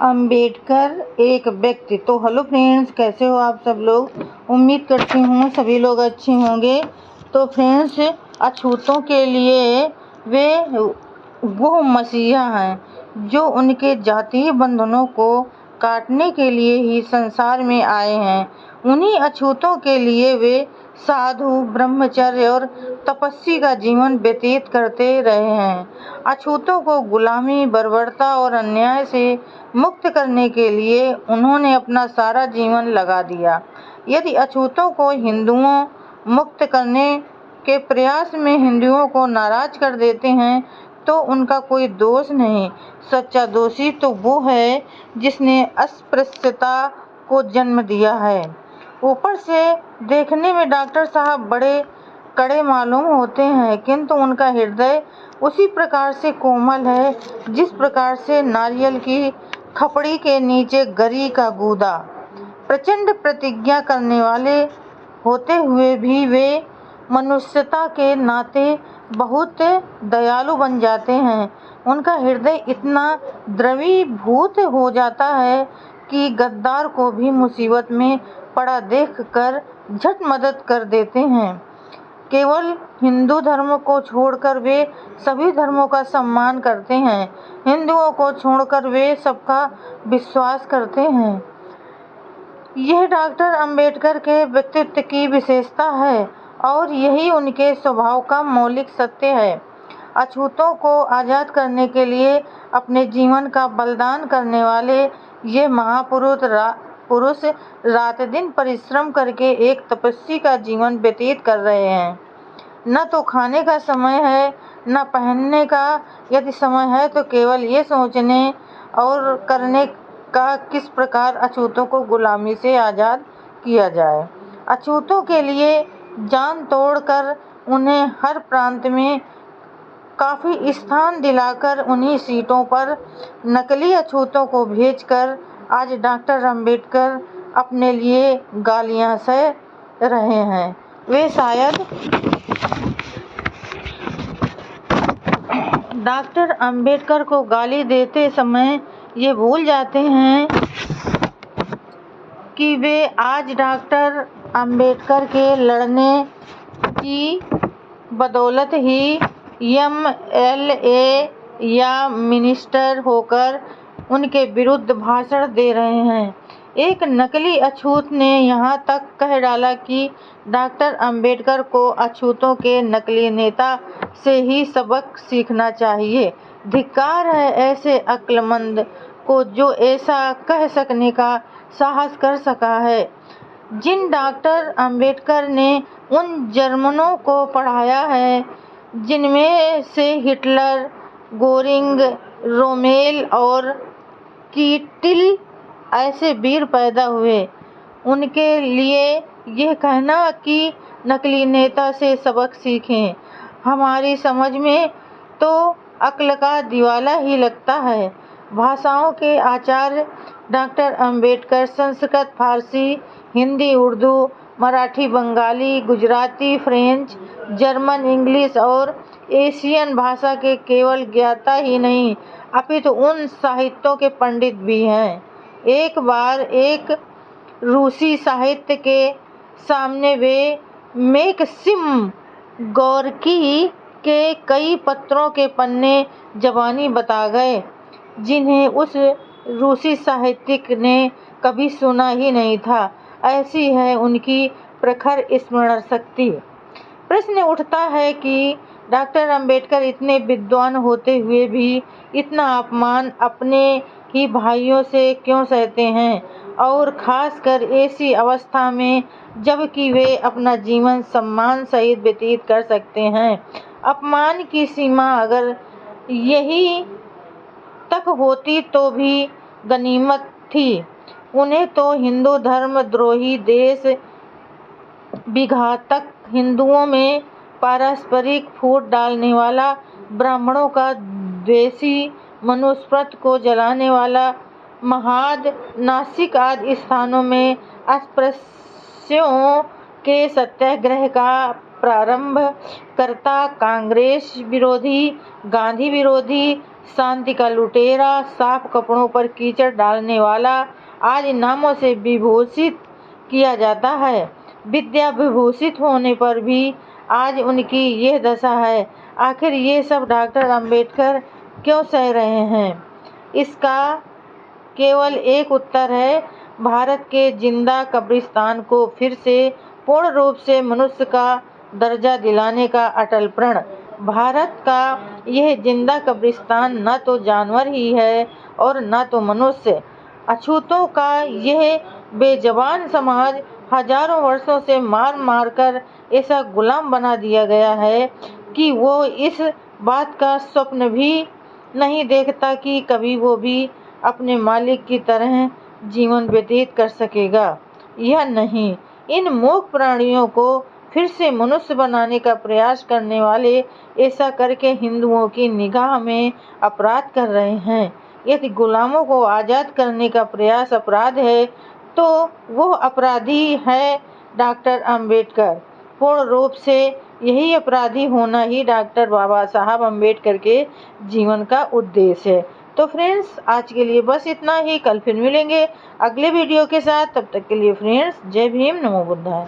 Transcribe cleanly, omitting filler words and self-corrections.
अंबेडकर एक व्यक्ति। तो हेलो फ्रेंड्स, कैसे हो आप सब लोग। उम्मीद करती हूँ सभी लोग अच्छे होंगे। तो फ्रेंड्स, अछूतों के लिए वे वो मसीहा हैं जो उनके जातीय बंधनों को काटने के लिए ही संसार में आए हैं। उन्हीं अछूतों के लिए वे साधु, ब्रह्मचर्य और तपस्या का जीवन व्यतीत करते रहे हैं। अछूतों को गुलामी, बर्बरता और अन्याय से मुक्त करने के लिए उन्होंने अपना सारा जीवन लगा दिया। यदि अछूतों को हिंदुओं मुक्त करने के प्रयास में हिंदुओं को नाराज कर देते हैं तो उनका कोई दोष नहीं। सच्चा दोषी तो वो है जिसने अस्पृश्यता को जन्म दिया है। ऊपर से देखने में डॉक्टर साहब बड़े कड़े मालूम होते हैं, किंतु उनका हृदय उसी प्रकार से कोमल है जिस प्रकार से नारियल की खपड़ी के नीचे गरी का गूदा। प्रचंड प्रतिज्ञा करने वाले होते हुए भी वे मनुष्यता के नाते बहुत दयालु बन जाते हैं। उनका हृदय इतना द्रवीभूत हो जाता है कि गद्दार को भी मुसीबत में पड़ा देखकर झट मदद कर देते हैं। केवल हिंदू धर्म को छोड़कर वे सभी धर्मों का सम्मान करते हैं। हिंदुओं को छोड़कर वे सबका विश्वास करते हैं। यह डॉक्टर अंबेडकर के व्यक्तित्व की विशेषता है और यही उनके स्वभाव का मौलिक सत्य है। अछूतों को आज़ाद करने के लिए अपने जीवन का बलिदान करने वाले ये महापुरुष रात दिन परिश्रम करके एक तपस्वी का जीवन व्यतीत कर रहे हैं। न तो खाने का समय है, न पहनने का। यदि समय है तो केवल ये सोचने और करने का किस प्रकार अछूतों को गुलामी से आज़ाद किया जाए। अछूतों के लिए जान तोड़कर उन्हें हर प्रांत में काफ़ी स्थान दिलाकर उन्हीं सीटों पर नकली अछूतों को भेजकर आज डॉक्टर अंबेडकर अपने लिए गालियां सह रहे हैं। वे शायद डॉक्टर अंबेडकर को गाली देते समय ये भूल जाते हैं कि वे आज डॉक्टर अंबेडकर के लड़ने की बदौलत ही MLA या मिनिस्टर होकर उनके विरुद्ध भाषण दे रहे हैं। एक नकली अछूत ने यहाँ तक कह डाला कि डॉक्टर अंबेडकर को अछूतों के नकली नेता से ही सबक सीखना चाहिए। धिक्कार है ऐसे अक्लमंद को जो ऐसा कह सकने का साहस कर सका है। जिन डॉक्टर अंबेडकर ने उन जर्मनों को पढ़ाया है जिनमें से हिटलर, गोरिंग, रोमेल और कीटिल ऐसे वीर पैदा हुए, उनके लिए यह कहना कि नकली नेता से सबक सीखें हमारी समझ में तो अक्ल का दिवाला ही लगता है। भाषाओं के आचार्य doctor Ambedkar Sanskrit, Farsi, Hindi, Urdu, Marathi, Bengali, Gujarati, French, German, English और एशियन भाषा के केवल ज्ञाता ही नहीं अपितु उन साहित्यों के पंडित भी हैं। एक बार एक रूसी साहित्य के सामने वे मैक्सिम गोर्की के कई पत्रों के पन्ने ज़बानी बता गए जिन्हें उस रूसी साहित्यिक ने कभी सुना ही नहीं था। ऐसी है उनकी प्रखर स्मरण शक्ति। प्रश्न उठता है कि डॉक्टर अंबेडकर इतने विद्वान होते हुए भी इतना अपमान अपने ही भाइयों से क्यों सहते हैं, और खासकर ऐसी अवस्था में जबकि वे अपना जीवन सम्मान सहित व्यतीत कर सकते हैं। अपमान की सीमा अगर यही तक होती तो भी गनीमत थी। उन्हें तो हिंदू धर्म द्रोही, देश विघातक, हिंदुओं में पारस्परिक फूट डालने वाला, ब्राह्मणों का द्वेषी, मनुस्मृति को जलाने वाला, महाद, नासिक आदि स्थानों में अस्पृश्यों के सत्याग्रह का प्रारंभ करता कांग्रेस विरोधी, गांधी विरोधी, शांति का लुटेरा, साफ कपड़ों पर कीचड़ डालने वाला आदि नामों से विभूषित किया जाता है। विद्या विभूषित होने पर भी आज उनकी यह दशा है। आखिर ये सब डॉक्टर अंबेडकर क्यों सह रहे हैं? इसका केवल एक उत्तर है, भारत के जिंदा कब्रिस्तान को फिर से पूर्ण रूप से मनुष्य का दर्जा दिलाने का अटल प्रण। भारत का यह जिंदा कब्रिस्तान न तो जानवर ही है और न तो मनुष्य। अछूतों का यह बेजबान समाज हजारों वर्षों से मार मार कर ऐसा गुलाम बना दिया गया है कि वो इस बात का स्वप्न भी नहीं देखता कि कभी वो भी अपने मालिक की तरह जीवन व्यतीत कर सकेगा या नहीं। इन मूक प्राणियों को फिर से मनुष्य बनाने का प्रयास करने वाले ऐसा करके हिंदुओं की निगाह में अपराध कर रहे हैं। यदि गुलामों को आज़ाद करने का प्रयास अपराध है तो वो अपराधी है डॉक्टर अंबेडकर। पूर्ण रूप से यही अपराधी होना ही डॉक्टर बाबा साहब अंबेडकर के जीवन का उद्देश्य है। तो फ्रेंड्स, आज के लिए बस इतना ही। कल फिर मिलेंगे अगले वीडियो के साथ। तब तक के लिए फ्रेंड्स, जय भीम, नमो बुद्धाय।